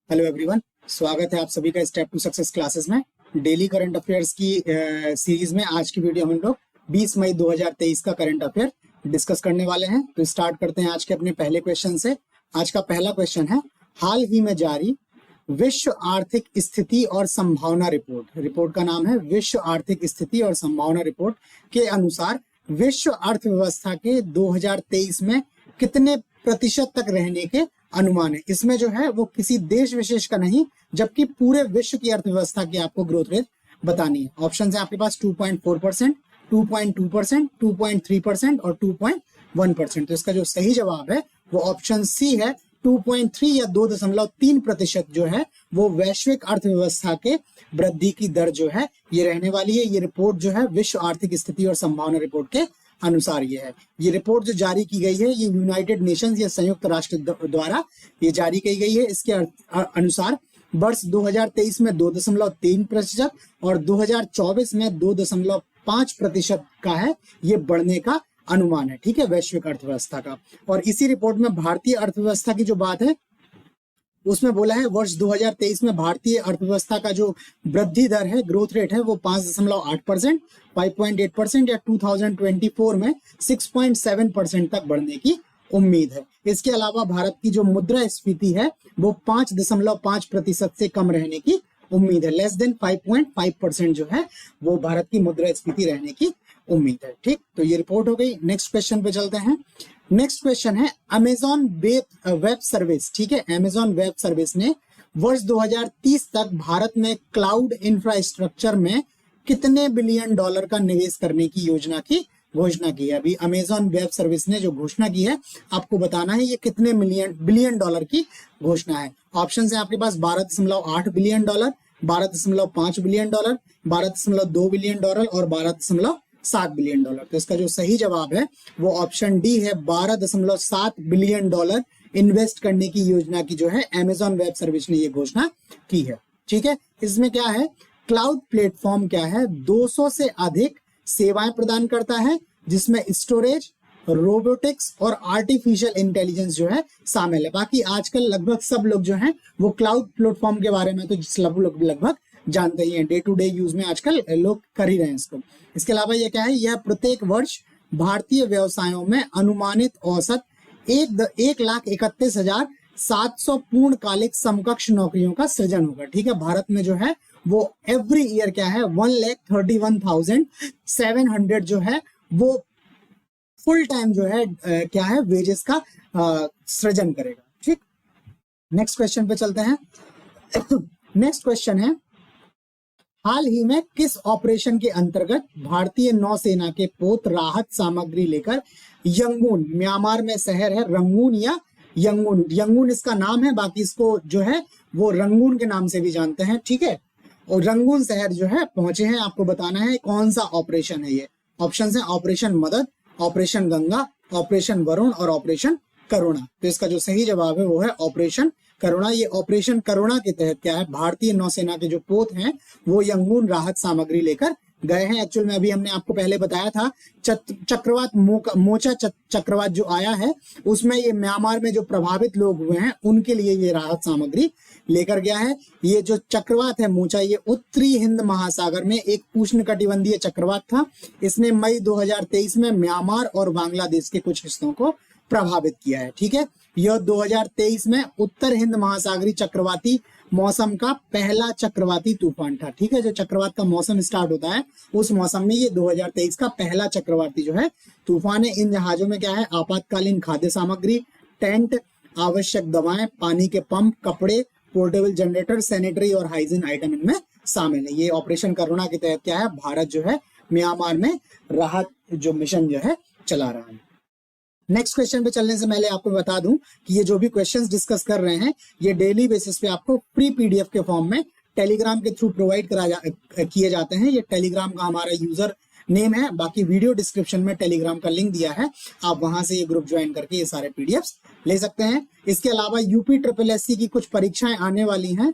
Hello everyone, स्वागत है आप सभी का स्टेप टू सक्सेस क्लासेस में। डेली करंट अफेयर्स की सीरीज में आज की वीडियो हम लोग 20 मई 2023 का करंट अफेयर डिस्कस करने वाले हैं। तो स्टार्ट करते हैं आज के अपने पहले क्वेश्चन से। आज का पहला क्वेश्चन है, हाल ही में जारी विश्व आर्थिक स्थिति और संभावना रिपोर्ट का नाम है विश्व आर्थिक स्थिति और संभावना रिपोर्ट के अनुसार विश्व अर्थव्यवस्था के 2023 में कितने प्रतिशत तक रहने के अनुमान है। इसमें जो है वो किसी देश विशेष का नहीं, जबकि पूरे विश्व की अर्थव्यवस्था की आपको ग्रोथ रेट बतानी है। ऑप्शन है आपके पास 2.4%, 2.2%, 2.3% और 2.1%। तो इसका जो सही जवाब है वो ऑप्शन सी है, 2.3 या 2.3% जो है वो वैश्विक अर्थव्यवस्था के वृद्धि की दर जो है ये रहने वाली है। ये रिपोर्ट जो है विश्व आर्थिक स्थिति और संभावना रिपोर्ट के अनुसार ये है। ये रिपोर्ट जो जारी की गई है ये यूनाइटेड नेशंस या संयुक्त राष्ट्र द्वारा ये जारी की गई है। इसके अनुसार वर्ष 2023 में 2.3% और 2024 में 2.5% का है ये बढ़ने का अनुमान है, ठीक है, वैश्विक अर्थव्यवस्था का। और इसी रिपोर्ट में भारतीय अर्थव्यवस्था की जो बात है उसमें बोला है वर्ष 2023 में भारतीय अर्थव्यवस्था का जो वृद्धि दर है, ग्रोथ रेट है, वो 5.8%, 5.8% या 2024 में 6.7% तक बढ़ने की उम्मीद है। इसके अलावा भारत की जो मुद्रास्फीति है वो 5.5% से कम रहने की उम्मीद है। लेस देन 5.5% जो है वो भारत की मुद्रास्फीति रहने की उम्मीद है। ठीक, तो ये रिपोर्ट हो गई। नेक्स्ट क्वेश्चन पे चलते हैं। नेक्स्ट क्वेश्चन है, अमेजॉन वेब सर्विस, ठीक है, अमेजॉन वेब सर्विस ने वर्ष 2030 तक भारत में क्लाउड इंफ्रास्ट्रक्चर में कितने बिलियन डॉलर का निवेश करने की योजना की घोषणा की है। अभी अमेजॉन वेब सर्विस ने जो घोषणा की है आपको बताना है ये कितने बिलियन डॉलर की घोषणा है। ऑप्शन है आपके पास 12.8 billion dollar, 12.5 billion dollar, 12.2 billion dollar और 12.7 बिलियन डॉलर। तो इसका जो सही जवाब है वो ऑप्शन डी है, 12.7 बिलियन डॉलर इन्वेस्ट करने की योजना की जो है अमेजॉन वेब सर्विस ने ये घोषणा की है। ठीक है, इसमें क्या है, क्लाउड प्लेटफॉर्म क्या है, 200 से अधिक सेवाएं प्रदान करता है जिसमें स्टोरेज, रोबोटिक्स और आर्टिफिशियल इंटेलिजेंस जो है शामिल है। बाकी आजकल लगभग सब लोग जो हैं वो क्लाउड प्लेटफॉर्म के बारे में तो सब लोग लगभग जानते ही हैं, डे टू डे यूज में आजकल लोग कर ही रहे हैं इसको। इसके अलावा ये क्या है, यह प्रत्येक वर्ष भारतीय व्यवसायों में अनुमानित औसत 1,31,700 पूर्णकालिक समकक्ष नौकरियों का सृजन होगा। ठीक है, भारत में जो है वो एवरी ईयर क्या है 1,31,700 जो है वो फुल टाइम जो है क्या है वेजेस का सृजन करेगा। ठीक, नेक्स्ट क्वेश्चन पे चलते हैं। नेक्स्ट क्वेश्चन है, हाल ही में किस ऑपरेशन के अंतर्गत भारतीय नौसेना के पोत राहत सामग्री लेकर यंगून, म्यांमार में शहर है रंगून या यंगून इसका नाम है, बाकी इसको जो है वो रंगून के नाम से भी जानते हैं। ठीक है, और रंगून शहर जो है पहुंचे हैं। आपको बताना है कौन सा ऑपरेशन है ये। ऑप्शन है ऑपरेशन मदद, ऑपरेशन गंगा, ऑपरेशन वरुण और ऑपरेशन करुणा। तो इसका जो सही जवाब है वो है ऑपरेशन करुणा। ये ऑपरेशन करुणा के तहत क्या है, भारतीय नौसेना के जो पोत हैं वो यंगून राहत सामग्री लेकर गए हैं। एक्चुअल में अभी हमने आपको पहले बताया था चक्रवात मोचा चक्रवात जो आया है उसमें ये म्यांमार में जो प्रभावित लोग हुए हैं उनके लिए ये राहत सामग्री लेकर गया है। ये जो चक्रवात है मोचा, ये उत्तरी हिंद महासागर में एक उष्णकटिबंधीय चक्रवात था। इसने मई 2023 में म्यांमार और बांग्लादेश के कुछ हिस्सों को प्रभावित किया है। ठीक है, यह 2023 में उत्तर हिंद महासागरी चक्रवाती मौसम का पहला चक्रवाती तूफान था। ठीक है, जो चक्रवात का मौसम स्टार्ट होता है उस मौसम में ये 2023 का पहला चक्रवाती जो है तूफान है। इन जहाजों में क्या है, आपातकालीन खाद्य सामग्री, टेंट, आवश्यक दवाएं, पानी के पंप, कपड़े, पोर्टेबल जनरेटर, सैनिटरी और हाइजीन आइटम इनमें शामिल है। ये ऑपरेशन करुणा के तहत क्या है, भारत जो है म्यांमार में राहत जो मिशन जो है चला रहा है। नेक्स्ट क्वेश्चन पे चलने से पहले आपको बता दूं कि ये जो भी क्वेश्चंस डिस्कस कर रहे हैं ये डेली बेसिस पे आपको फ्री पीडीएफ के फॉर्म में टेलीग्राम के थ्रू प्रोवाइड किए जाते हैं। ये टेलीग्राम का हमारा यूजर नेम है, बाकी वीडियो डिस्क्रिप्शन में टेलीग्राम का लिंक दिया है, आप वहां से ये ग्रुप ज्वाइन करके ये सारे पीडीएफ्स ले सकते हैं। इसके अलावा यूपी SSSC की कुछ परीक्षाएं आने वाली हैं।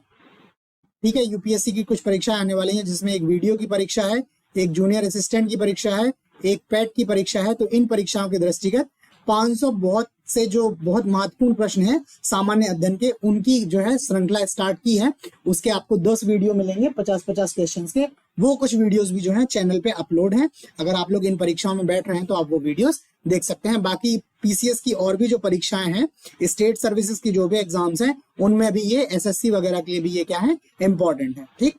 ठीक है, यूपीएससी की कुछ परीक्षाएं आने वाली हैं जिसमें एक वीडियो की परीक्षा है, एक जूनियर असिस्टेंट की परीक्षा है, एक पैट की परीक्षा है। तो इन परीक्षाओं के दृष्टिगत 500 बहुत से जो बहुत महत्वपूर्ण प्रश्न है सामान्य अध्ययन के, उनकी जो है श्रृंखला स्टार्ट की है। उसके आपको 10 वीडियो मिलेंगे 50-50 क्वेश्चन के। वो कुछ वीडियोस भी जो है चैनल पे अपलोड हैं। अगर आप लोग इन परीक्षाओं में बैठ रहे हैं तो आप वो वीडियोस देख सकते हैं। बाकी पीसीएस की और भी जो परीक्षाएं हैं, स्टेट सर्विसेज की जो भी एग्जाम्स हैं, उनमें भी ये एसएससी वगैरह के लिए भी ये क्या है, इंपॉर्टेंट है। ठीक,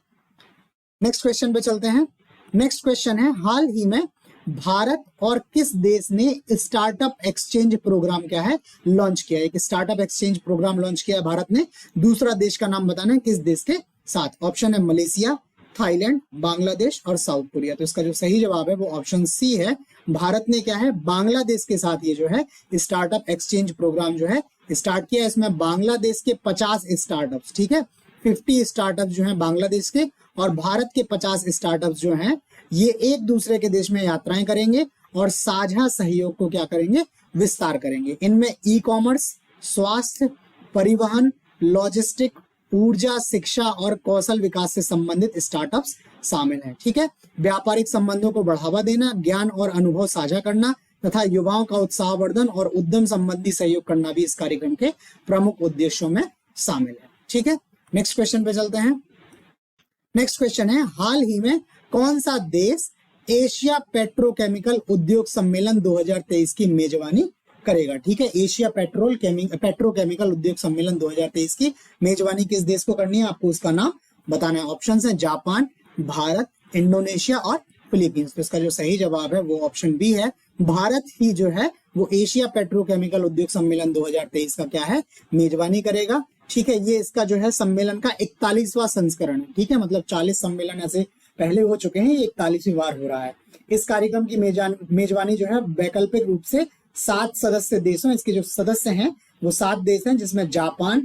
नेक्स्ट क्वेश्चन पे चलते हैं। नेक्स्ट क्वेश्चन है, हाल ही में भारत और किस देश ने स्टार्टअप एक्सचेंज प्रोग्राम क्या है, लॉन्च किया है। एक स्टार्टअप एक्सचेंज प्रोग्राम लॉन्च किया है भारत ने। दूसरा देश का नाम बताना है किस देश के साथ। ऑप्शन है मलेशिया, थाईलैंड, बांग्लादेश और साउथ कोरिया। तो इसका जो सही जवाब है वो ऑप्शन सी है। भारत ने क्या है, बांग्लादेश के साथ ये जो है स्टार्टअप एक्सचेंज प्रोग्राम जो है स्टार्ट किया है। इसमें बांग्लादेश के 50 स्टार्टअप्स, ठीक है, 50 स्टार्टअप्स जो है बांग्लादेश के, और भारत के 50 स्टार्टअप्स जो हैं ये एक दूसरे के देश में यात्राएं करेंगे और साझा सहयोग को क्या करेंगे, विस्तार करेंगे। इनमें ई कॉमर्स, स्वास्थ्य, परिवहन, लॉजिस्टिक, ऊर्जा, शिक्षा और कौशल विकास से संबंधित स्टार्टअप्स शामिल हैं। ठीक है, व्यापारिक संबंधों को बढ़ावा देना, ज्ञान और अनुभव साझा करना तथा युवाओं का उत्साहवर्धन और उद्यम संबंधी सहयोग करना भी इस कार्यक्रम के प्रमुख उद्देश्यों में शामिल है। ठीक है, नेक्स्ट क्वेश्चन पे चलते हैं। नेक्स्ट क्वेश्चन है, हाल ही में कौन सा देश एशिया पेट्रोकेमिकल उद्योग सम्मेलन 2023 की मेजबानी करेगा। ठीक है, एशिया पेट्रोकेमिकल उद्योग सम्मेलन 2023 की मेजबानी किस देश को करनी है, आपको उसका नाम बताना है। ऑप्शंस हैं जापान, भारत, इंडोनेशिया और फिलीपींस। तो इसका जो सही जवाब है वो ऑप्शन बी है। भारत ही जो है वो एशिया पेट्रोकेमिकल उद्योग सम्मेलन 2023 का क्या है, मेजबानी करेगा। ठीक है, ये इसका जो है सम्मेलन का 41वां संस्करण है। ठीक है, मतलब 40 सम्मेलन ऐसे पहले हो चुके हैं, ये 41वीं बार हो रहा है। इस कार्यक्रम की मेजबानी जो है वैकल्पिक रूप से 7 सदस्य देशों, इसके जो सदस्य हैं वो 7 देश हैं, जिसमें Japan,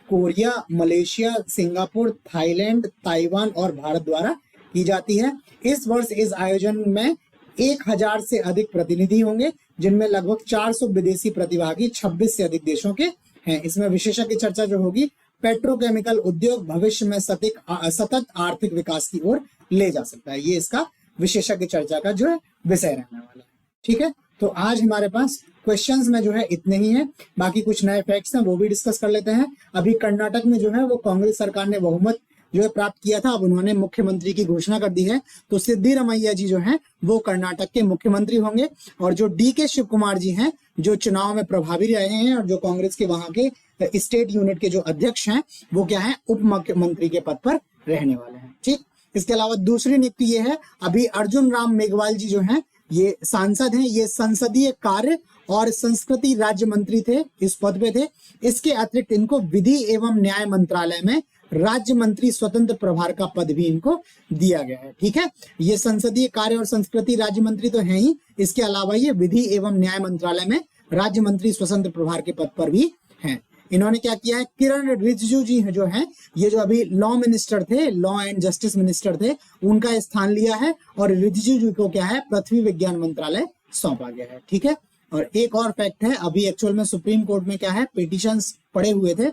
Korea, Malaysia, Singapore, Thailand, Taiwan और भारत द्वारा की जाती है। इस वर्ष इस आयोजन में 1000 से अधिक प्रतिनिधि होंगे, जिनमें लगभग 400 विदेशी प्रतिभागी 26 से अधिक देशों के हैं। इसमें विशेषज्ञ चर्चा जो होगी, पेट्रोकेमिकल उद्योग भविष्य में सतत आर्थिक विकास की ओर ले जा सकता है। ये इसका विशेषज्ञ चर्चा का जो है विषय रहने वाला है। ठीक है, तो आज हमारे पास क्वेश्चंस में जो है इतने ही हैं। बाकी कुछ नए फैक्ट्स हैं वो भी डिस्कस कर लेते हैं। अभी कर्नाटक में जो है वो कांग्रेस सरकार ने बहुमत जो है प्राप्त किया था, अब उन्होंने मुख्यमंत्री की घोषणा कर दी है। तो सिद्धिरमैया जी जो हैं वो कर्नाटक के मुख्यमंत्री होंगे, और जो डीके शिव कुमार जी हैं जो चुनाव में प्रभावी रहे हैं और जो कांग्रेस के वहां के स्टेट यूनिट के जो अध्यक्ष हैं वो क्या है, उप मुख्यमंत्री के पद पर रहने वाले हैं। ठीक, इसके अलावा दूसरी नियुक्ति ये है, अभी अर्जुन राम मेघवाल जी जो हैं ये सांसद हैं, ये संसदीय कार्य और संस्कृति राज्य मंत्री थे, इस पद पे थे। इसके अतिरिक्त इनको विधि एवं न्याय मंत्रालय में राज्य मंत्री स्वतंत्र प्रभार का पद भी इनको दिया गया है। ठीक है, ये संसदीय कार्य और संस्कृति राज्य मंत्री तो है ही, इसके अलावा ये विधि एवं न्याय मंत्रालय में राज्य मंत्री स्वतंत्र प्रभार के पद पर भी हैं। इन्होंने क्या किया है, किरण रिजिजू जी जो हैं, ये जो अभी लॉ मिनिस्टर थे, लॉ एंड जस्टिस मिनिस्टर थे, उनका स्थान लिया है, और रिजिजू जी को क्या है, पृथ्वी विज्ञान मंत्रालय सौंपा गया है। ठीक है, और एक और फैक्ट है, अभी एक्चुअल में सुप्रीम कोर्ट में क्या है, पिटिशंस पड़े हुए थे।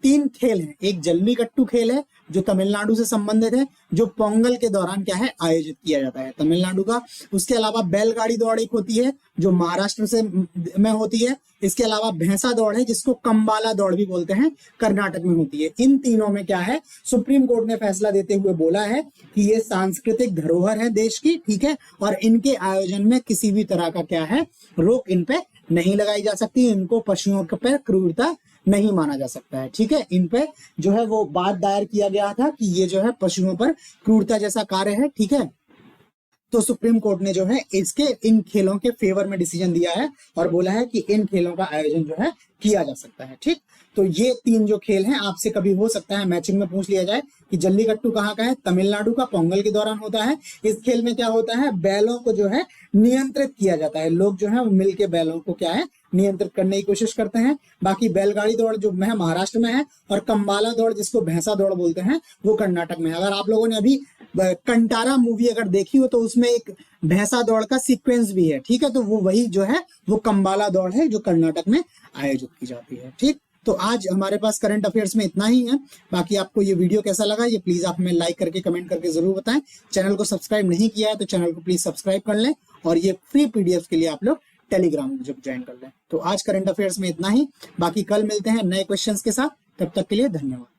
3 खेल हैं, एक जल्लीकट्टू खेल है जो तमिलनाडु से संबंधित है, जो पोंगल के दौरान क्या है, आयोजित किया जाता है तमिलनाडु का। उसके अलावा बैलगाड़ी दौड़ एक होती है जो महाराष्ट्र से में होती है। इसके अलावा भैंसा दौड़ है जिसको कंबाला दौड़ भी बोलते हैं, कर्नाटक में होती है। इन तीनों में क्या है, सुप्रीम कोर्ट ने फैसला देते हुए बोला है कि ये सांस्कृतिक धरोहर है देश की। ठीक है, और इनके आयोजन में किसी भी तरह का क्या है, रोक इन पे नहीं लगाई जा सकती, इनको पशुओं पर क्रूरता नहीं माना जा सकता है। ठीक है, इन पे जो है वो बात दायर किया गया था कि ये जो है पशुओं पर क्रूरता जैसा कार्य है। ठीक है, तो सुप्रीम कोर्ट ने जो है इसके इन खेलों के फेवर में डिसीजन दिया है और बोला है कि इन खेलों का आयोजन जो है किया जा सकता है। ठीक, तो ये 3 जो खेल हैं, आपसे कभी हो सकता है मैचिंग में पूछ लिया जाए कि जल्लीकट्टू कहाँ का है, तमिलनाडु का, पोंगल के दौरान होता है। इस खेल में क्या होता है, बैलों को जो है नियंत्रित किया जाता है, लोग जो है वो मिलके बैलों को क्या है, नियंत्रित करने की कोशिश करते हैं। बाकी बैलगाड़ी दौड़ जो है महाराष्ट्र में है, और कंबाला दौड़ जिसको भैंसा दौड़ बोलते हैं वो कर्नाटक में है। अगर आप लोगों ने अभी कंटारा मूवी अगर देखी हो तो उसमें एक भैंसा दौड़ का सीक्वेंस भी है। ठीक है, तो वो वही जो है वो कंबाला दौड़ है जो कर्नाटक में आयोजित की जाती है। ठीक, तो आज हमारे पास करंट अफेयर्स में इतना ही है। बाकी आपको ये वीडियो कैसा लगा ये प्लीज आप हमें लाइक करके कमेंट करके जरूर बताएं। चैनल को सब्सक्राइब नहीं किया है तो चैनल को प्लीज सब्सक्राइब कर लें, और ये फ्री पीडीएफ के लिए आप लोग टेलीग्राम जब ज्वाइन कर लें। तो आज करंट अफेयर्स में इतना ही, बाकी कल मिलते हैं नए क्वेश्चंस के साथ। तब तक के लिए धन्यवाद।